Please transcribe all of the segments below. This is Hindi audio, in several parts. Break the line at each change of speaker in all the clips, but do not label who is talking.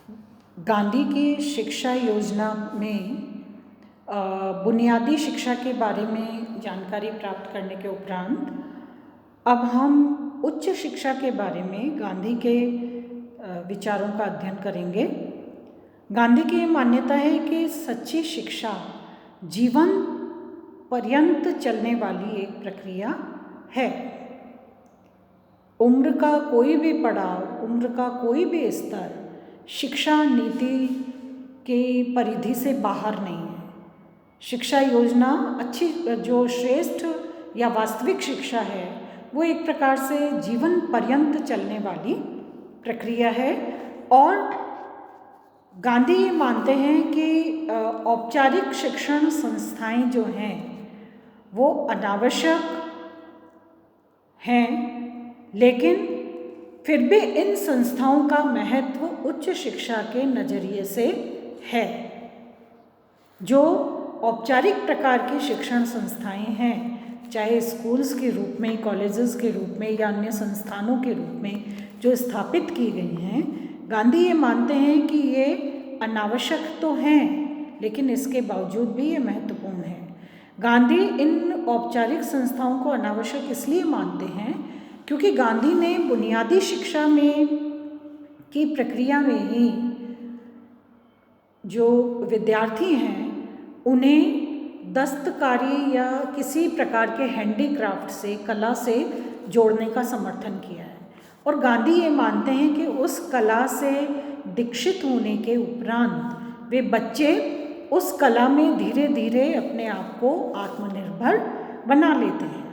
गांधी की शिक्षा योजना में बुनियादी शिक्षा के बारे में जानकारी प्राप्त करने के उपरांत अब हम उच्च शिक्षा के बारे में गांधी के विचारों का अध्ययन करेंगे। गांधी की ये मान्यता है कि सच्ची शिक्षा जीवन पर्यंत चलने वाली एक प्रक्रिया है। उम्र का कोई भी पड़ाव, उम्र का कोई भी स्तर शिक्षा नीति की परिधि से बाहर नहीं है। शिक्षा योजना अच्छी जो श्रेष्ठ या वास्तविक शिक्षा है वो एक प्रकार से जीवन पर्यंत चलने वाली प्रक्रिया है। और गांधी ये मानते हैं कि औपचारिक शिक्षण संस्थाएं जो हैं वो अनावश्यक हैं, लेकिन फिर भी इन संस्थाओं का महत्व उच्च शिक्षा के नज़रिए से है। जो औपचारिक प्रकार की शिक्षण संस्थाएं हैं, चाहे स्कूल्स के रूप में, कॉलेजेस के रूप में या अन्य संस्थानों के रूप में जो स्थापित की गई हैं, गांधी ये मानते हैं कि ये अनावश्यक तो हैं, लेकिन इसके बावजूद भी ये महत्वपूर्ण है। गांधी इन औपचारिक संस्थाओं को अनावश्यक इसलिए मानते हैं क्योंकि गांधी ने बुनियादी शिक्षा में की प्रक्रिया में ही जो विद्यार्थी हैं उन्हें दस्तकारी या किसी प्रकार के हैंडीक्राफ्ट से, कला से जोड़ने का समर्थन किया है। और गांधी ये मानते हैं कि उस कला से दीक्षित होने के उपरांत वे बच्चे उस कला में धीरे धीरे अपने आप को आत्मनिर्भर बना लेते हैं।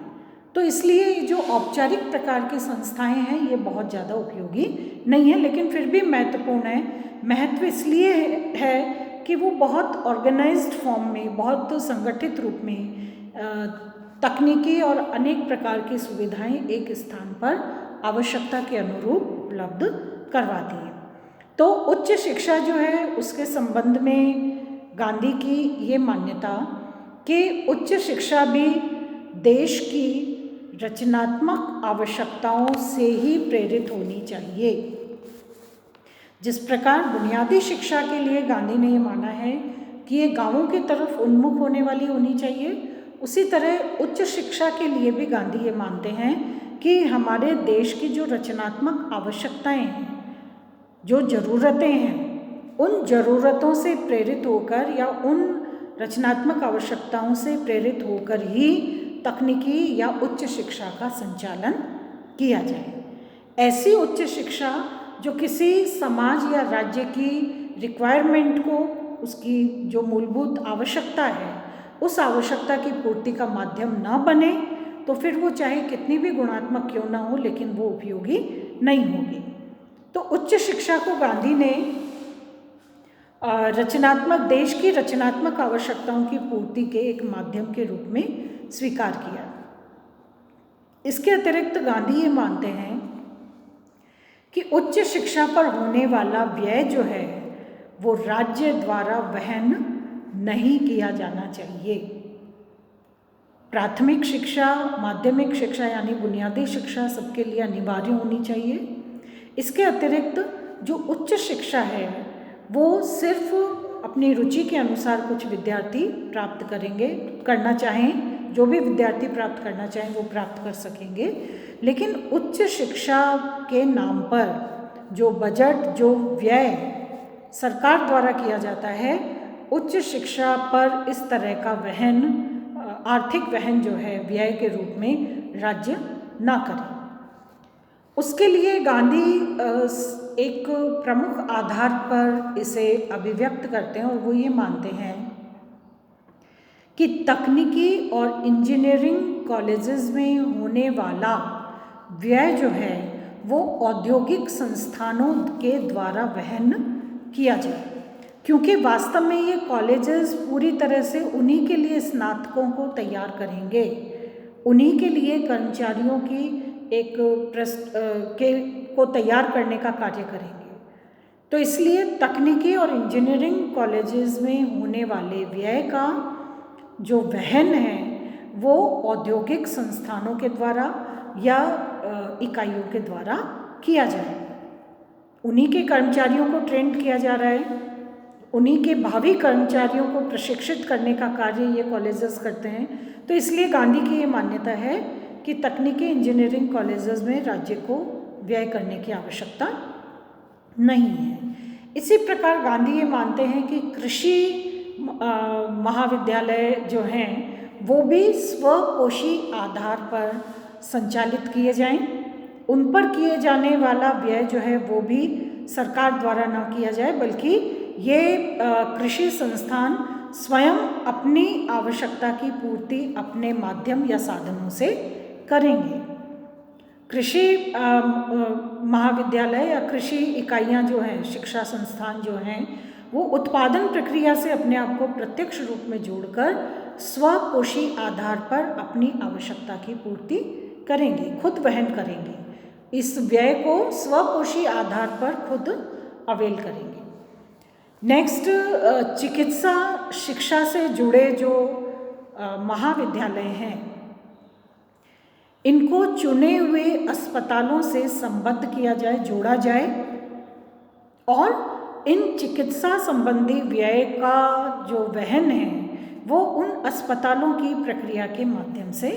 तो इसलिए जो औपचारिक प्रकार की संस्थाएं हैं ये बहुत ज़्यादा उपयोगी नहीं है, लेकिन फिर भी महत्वपूर्ण है। महत्व इसलिए है कि वो बहुत ऑर्गेनाइज्ड फॉर्म में, बहुत संगठित रूप में तकनीकी और अनेक प्रकार की सुविधाएं एक स्थान पर आवश्यकता के अनुरूप उपलब्ध करवाती हैं। तो उच्च शिक्षा जो है उसके संबंध में गांधी की ये मान्यता कि उच्च शिक्षा भी देश की रचनात्मक आवश्यकताओं से ही प्रेरित होनी चाहिए। जिस प्रकार बुनियादी शिक्षा के लिए गांधी ने ये माना है कि ये गांवों की तरफ उन्मुख होने वाली होनी चाहिए, उसी तरह उच्च शिक्षा के लिए भी गांधी ये मानते हैं कि हमारे देश की जो रचनात्मक आवश्यकताएं हैं, जो ज़रूरतें हैं, उन ज़रूरतों से प्रेरित होकर या उन रचनात्मक आवश्यकताओं से प्रेरित होकर ही तकनीकी या उच्च शिक्षा का संचालन किया जाए। ऐसी उच्च शिक्षा जो किसी समाज या राज्य की रिक्वायरमेंट को, उसकी जो मूलभूत आवश्यकता है, उस आवश्यकता की पूर्ति का माध्यम न बने, तो फिर वो चाहे कितनी भी गुणात्मक क्यों ना हो, लेकिन वो उपयोगी नहीं होगी। तो उच्च शिक्षा को गांधी ने देश की रचनात्मक आवश्यकताओं की पूर्ति के एक माध्यम के रूप में स्वीकार किया। इसके अतिरिक्त गांधी ये मानते हैं कि उच्च शिक्षा पर होने वाला व्यय जो है वो राज्य द्वारा वहन नहीं किया जाना चाहिए। प्राथमिक शिक्षा, माध्यमिक शिक्षा यानी बुनियादी शिक्षा सबके लिए अनिवार्य होनी चाहिए। इसके अतिरिक्त जो उच्च शिक्षा है वो सिर्फ अपनी रुचि के अनुसार कुछ विद्यार्थी प्राप्त करना चाहें, जो भी विद्यार्थी प्राप्त करना चाहें वो प्राप्त कर सकेंगे। लेकिन उच्च शिक्षा के नाम पर जो बजट, जो व्यय सरकार द्वारा किया जाता है, उच्च शिक्षा पर इस तरह का वहन, आर्थिक वहन जो है व्यय के रूप में राज्य ना करे। उसके लिए गांधी एक प्रमुख आधार पर इसे अभिव्यक्त करते हैं और वो ये मानते हैं कि तकनीकी और इंजीनियरिंग कॉलेजेस में होने वाला व्यय जो है वो औद्योगिक संस्थानों के द्वारा वहन किया जाए, क्योंकि वास्तव में ये कॉलेजेस पूरी तरह से उन्हीं के लिए स्नातकों को तैयार करेंगे, उन्हीं के लिए कर्मचारियों की एक को तैयार करने का कार्य करेंगे। तो इसलिए तकनीकी और इंजीनियरिंग कॉलेजेस में होने वाले व्यय का जो वहन है वो औद्योगिक संस्थानों के द्वारा या इकाइयों के द्वारा किया जाए। उन्हीं के कर्मचारियों को ट्रेंड किया जा रहा है, उन्हीं के भावी कर्मचारियों को प्रशिक्षित करने का कार्य ये कॉलेजेस करते हैं। तो इसलिए गांधी की ये मान्यता है कि तकनीकी इंजीनियरिंग कॉलेजेस में राज्य को व्यय करने की आवश्यकता नहीं है। इसी प्रकार गांधी ये मानते हैं कि कृषि महाविद्यालय जो हैं वो भी स्वपोषी आधार पर संचालित किए जाएं। उन पर किए जाने वाला व्यय जो है वो भी सरकार द्वारा ना किया जाए, बल्कि ये कृषि संस्थान स्वयं अपनी आवश्यकता की पूर्ति अपने माध्यम या साधनों से करेंगे। कृषि महाविद्यालय या कृषि इकाइयाँ जो हैं, शिक्षा संस्थान जो हैं, वो उत्पादन प्रक्रिया से अपने आप को प्रत्यक्ष रूप में जोड़कर स्वपोषी आधार पर अपनी आवश्यकता की पूर्ति करेंगे, खुद वहन करेंगे। इस व्यय को स्वपोषी आधार पर खुद अवेल करेंगे। नेक्स्ट, चिकित्सा शिक्षा से जुड़े जो महाविद्यालय हैं, इनको चुने हुए अस्पतालों से संबद्ध किया जाए, जोड़ा जाए और इन चिकित्सा संबंधी व्यय का जो वहन है वो उन अस्पतालों की प्रक्रिया के माध्यम से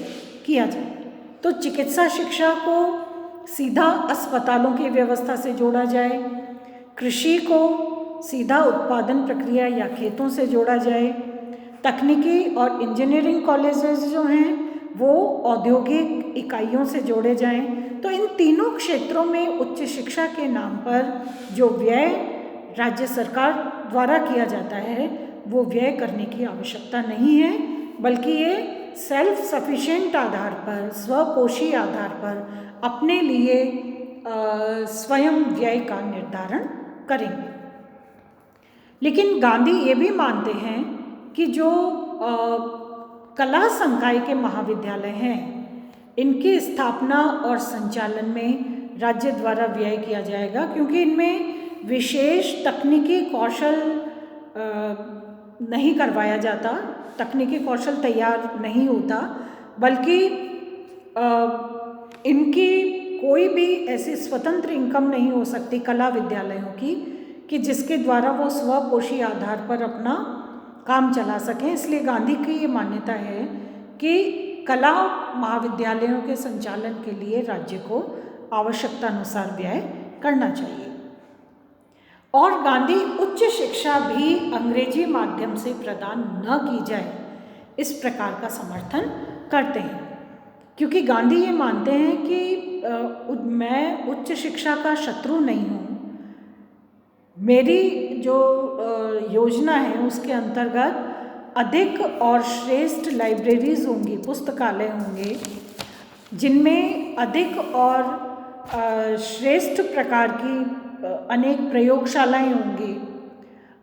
किया जाए। तो चिकित्सा शिक्षा को सीधा अस्पतालों की व्यवस्था से जोड़ा जाए, कृषि को सीधा उत्पादन प्रक्रिया या खेतों से जोड़ा जाए, तकनीकी और इंजीनियरिंग कॉलेजेस जो हैं वो औद्योगिक इकाइयों से जोड़े जाएं। तो इन तीनों क्षेत्रों में उच्च शिक्षा के नाम पर जो व्यय राज्य सरकार द्वारा किया जाता है वो व्यय करने की आवश्यकता नहीं है, बल्कि ये सेल्फ सफिशिएंट आधार पर, स्वपोषी आधार पर अपने लिए स्वयं व्यय का निर्धारण करेंगे। लेकिन गांधी ये भी मानते हैं कि जो कला संकाय के महाविद्यालय हैं, इनकी स्थापना और संचालन में राज्य द्वारा व्यय किया जाएगा, क्योंकि इनमें विशेष तकनीकी कौशल नहीं करवाया जाता, तकनीकी कौशल तैयार नहीं होता, बल्कि इनकी कोई भी ऐसी स्वतंत्र इनकम नहीं हो सकती कला विद्यालयों की कि जिसके द्वारा वो स्वपोषी आधार पर अपना काम चला सकें। इसलिए गांधी की ये मान्यता है कि कला महाविद्यालयों के संचालन के लिए राज्य को आवश्यकता अनुसार व्यय करना चाहिए। और गांधी उच्च शिक्षा भी अंग्रेजी माध्यम से प्रदान न की जाए, इस प्रकार का समर्थन करते हैं, क्योंकि गांधी ये मानते हैं कि मैं उच्च शिक्षा का शत्रु नहीं हूँ। मेरी जो योजना है उसके अंतर्गत अधिक और श्रेष्ठ लाइब्रेरीज होंगी, पुस्तकालय होंगे, जिनमें अधिक और श्रेष्ठ प्रकार की अनेक प्रयोगशालाएं होंगी,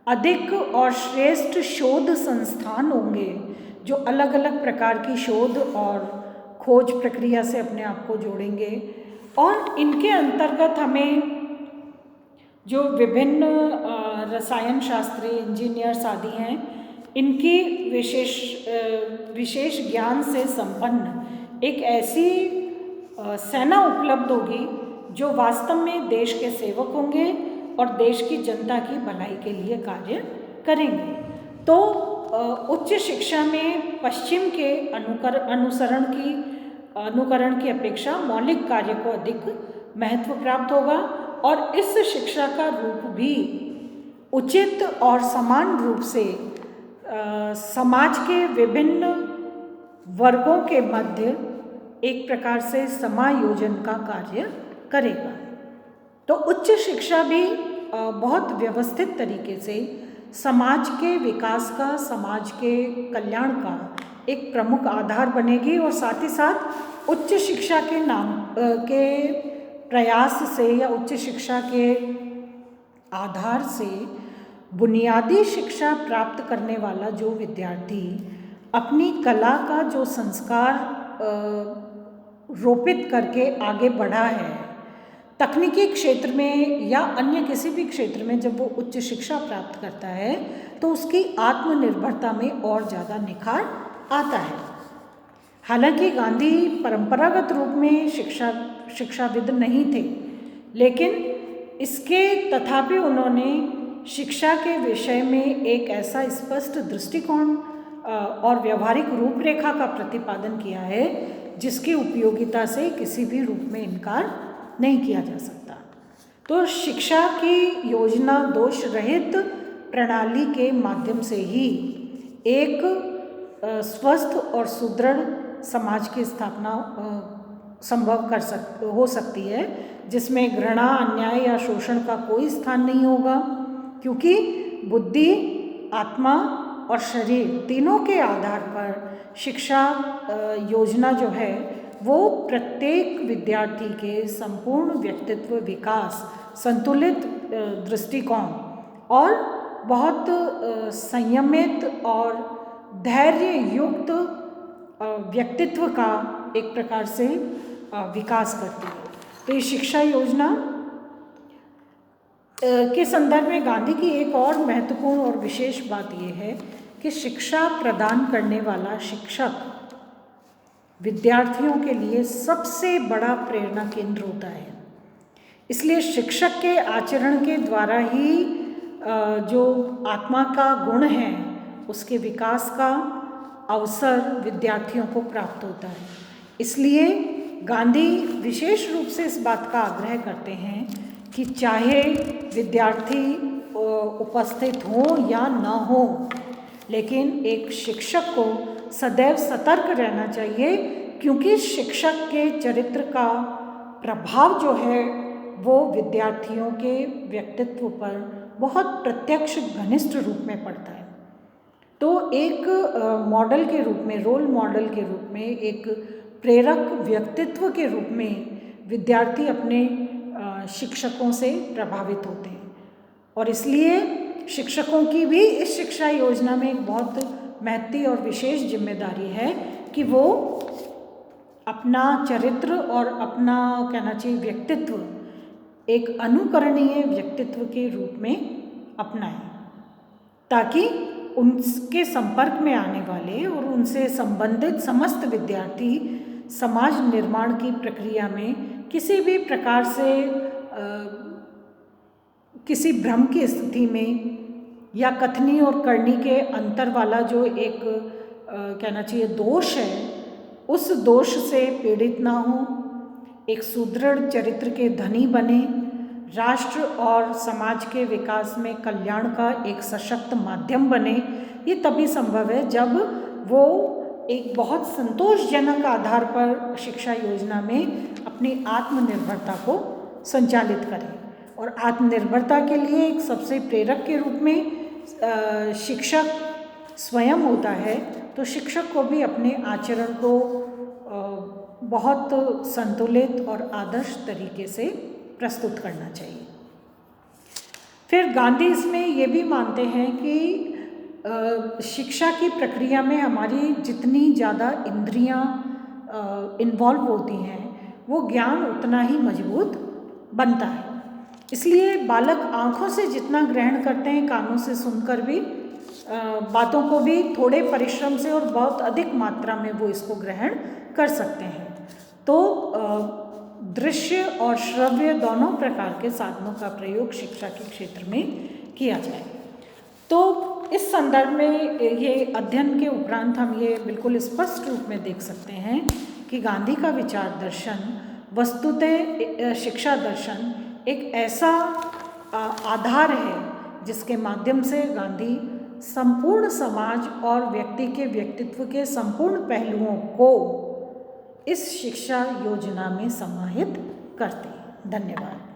अधिक और श्रेष्ठ शोध संस्थान होंगे जो अलग अलग प्रकार की शोध और खोज प्रक्रिया से अपने आप को जोड़ेंगे। और इनके अंतर्गत हमें जो विभिन्न रसायन शास्त्री, इंजीनियर्स आदि हैं, इनकी विशेष ज्ञान से संपन्न एक ऐसी सेना उपलब्ध होगी जो वास्तव में देश के सेवक होंगे और देश की जनता की भलाई के लिए कार्य करेंगे। तो उच्च शिक्षा में पश्चिम के अनुकरण की अपेक्षा मौलिक कार्य को अधिक महत्व प्राप्त होगा, और इस शिक्षा का रूप भी उचित और समान रूप से समाज के विभिन्न वर्गों के मध्य एक प्रकार से समायोजन का कार्य करेगा। तो उच्च शिक्षा भी बहुत व्यवस्थित तरीके से समाज के विकास का, समाज के कल्याण का एक प्रमुख आधार बनेगी, और साथ ही साथ उच्च शिक्षा के नाम के प्रयास से या उच्च शिक्षा के आधार से बुनियादी शिक्षा प्राप्त करने वाला जो विद्यार्थी अपनी कला का जो संस्कार रोपित करके आगे बढ़ा है, तकनीकी क्षेत्र में या अन्य किसी भी क्षेत्र में जब वो उच्च शिक्षा प्राप्त करता है तो उसकी आत्मनिर्भरता में और ज़्यादा निखार आता है। हालांकि गांधी परंपरागत रूप में शिक्षाविद नहीं थे, लेकिन इसके तथापि उन्होंने शिक्षा के विषय में एक ऐसा स्पष्ट दृष्टिकोण और व्यवहारिक रूपरेखा का प्रतिपादन किया है जिसकी उपयोगिता से किसी भी रूप में इनकार नहीं किया जा सकता। तो शिक्षा की योजना दोष रहित प्रणाली के माध्यम से ही एक स्वस्थ और सुदृढ़ समाज की स्थापना संभव हो सकती है, जिसमें घृणा, अन्याय या शोषण का कोई स्थान नहीं होगा, क्योंकि बुद्धि, आत्मा और शरीर तीनों के आधार पर शिक्षा योजना जो है वो प्रत्येक विद्यार्थी के संपूर्ण व्यक्तित्व विकास, संतुलित दृष्टिकोण और बहुत संयमित और धैर्य युक्त व्यक्तित्व का एक प्रकार से विकास करती है। तो ये शिक्षा योजना के संदर्भ में गांधी की एक और महत्वपूर्ण और विशेष बात यह है कि शिक्षा प्रदान करने वाला शिक्षक विद्यार्थियों के लिए सबसे बड़ा प्रेरणा केंद्र होता है। इसलिए शिक्षक के आचरण के द्वारा ही जो आत्मा का गुण है उसके विकास का अवसर विद्यार्थियों को प्राप्त होता है। इसलिए गांधी विशेष रूप से इस बात का आग्रह करते हैं कि चाहे विद्यार्थी उपस्थित हो या न हो, लेकिन एक शिक्षक को सदैव सतर्क रहना चाहिए, क्योंकि शिक्षक के चरित्र का प्रभाव जो है वो विद्यार्थियों के व्यक्तित्व पर बहुत प्रत्यक्ष घनिष्ठ रूप में पड़ता है। तो एक मॉडल के रूप में, रोल मॉडल के रूप में, एक प्रेरक व्यक्तित्व के रूप में विद्यार्थी अपने शिक्षकों से प्रभावित होते हैं। और इसलिए शिक्षकों की भी इस शिक्षा योजना में एक बहुत महती और विशेष जिम्मेदारी है कि वो अपना चरित्र और अपना कहना चाहिए व्यक्तित्व एक अनुकरणीय व्यक्तित्व के रूप में अपनाएं, ताकि उनके संपर्क में आने वाले और उनसे संबंधित समस्त विद्यार्थी समाज निर्माण की प्रक्रिया में किसी भी प्रकार से किसी भ्रम की स्थिति में या कथनी और करनी के अंतर वाला जो एक कहना चाहिए दोष है, उस दोष से पीड़ित ना हो, एक सुदृढ़ चरित्र के धनी बने, राष्ट्र और समाज के विकास में कल्याण का एक सशक्त माध्यम बने। ये तभी संभव है जब वो एक बहुत संतोषजनक आधार पर शिक्षा योजना में अपनी आत्मनिर्भरता को संचालित करें। और आत्मनिर्भरता के लिए एक सबसे प्रेरक के रूप में शिक्षक स्वयं होता है। तो शिक्षक को भी अपने आचरण को बहुत संतुलित और आदर्श तरीके से प्रस्तुत करना चाहिए। फिर गांधी इसमें ये भी मानते हैं कि शिक्षा की प्रक्रिया में हमारी जितनी ज़्यादा इंद्रियां इन्वॉल्व होती हैं वो ज्ञान उतना ही मजबूत बनता है। इसलिए बालक आँखों से जितना ग्रहण करते हैं, कानों से सुनकर भी बातों को भी थोड़े परिश्रम से और बहुत अधिक मात्रा में वो इसको ग्रहण कर सकते हैं। तो दृश्य और श्रव्य दोनों प्रकार के साधनों का प्रयोग शिक्षा के क्षेत्र में किया जाए। तो इस संदर्भ में ये अध्ययन के उपरांत हम ये बिल्कुल स्पष्ट रूप में देख सकते हैं कि गांधी का विचार दर्शन वस्तुतः शिक्षा दर्शन एक ऐसा आधार है जिसके माध्यम से गांधी संपूर्ण समाज और व्यक्ति के व्यक्तित्व के संपूर्ण पहलुओं को इस शिक्षा योजना में समाहित करते हैं। धन्यवाद।